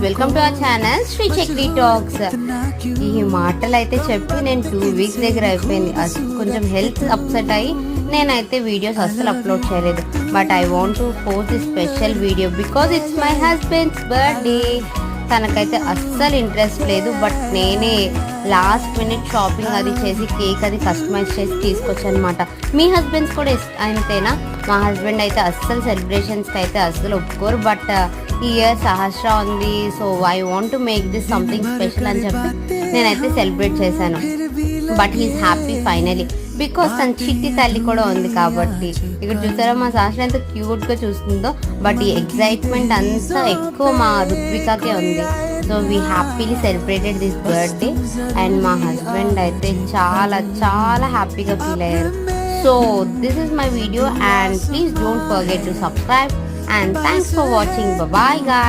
Welcome to our channel Sri Chakri talks. ఈ మాటలు అయితే చెప్పి నేను 2 వీక్స్ దగ్గర అయిపోయింది. కొంచెం హెల్త్ అప్సెట్ అయ్యి నేనైతే వీడియోస్ అస్సలు అప్లోడ్ చేయలేదు. But I want to post the special video because it's my husband's birthday. తనకైతే అస్సలు ఇంట్రెస్ట్ లేదు, బట్ నేనే లాస్ట్ మినిట్ షాపింగ్ అది చేసి కేక్ అది కస్టమైజ్ చేసి తీసుకొచ్చాను అనమాట. మీ హస్బెండ్స్ కూడా అంతేనా? మా హస్బెండ్ అయితే అస్సలు సెలబ్రేషన్స్కి అయితే అస్సలు ఒప్పుకోరు. బట్ ఈ ఇయర్ సహస్ర ఉంది, so I want to make this something special అని చెప్పి నేనైతే సెలబ్రేట్ చేశాను. But he's happy finally because తన చిట్టి తల్లి కూడా ఉంది కాబట్టి. ఇక్కడ చూసారా మా సహస్ర ఎంత క్యూట్గా చూస్తుందో. బట్ ఈ ఎక్సైట్మెంట్ అంతా ఎక్కువ మా రుత్వికాకే ఉంది. So we happily celebrated this birthday and మా హస్బెండ్ అయితే చాలా చాలా హ్యాపీగా ఫీల్ అయ్యారు. So this is my video and please don't forget to subscribe and thanks for watching. Bye bye guys.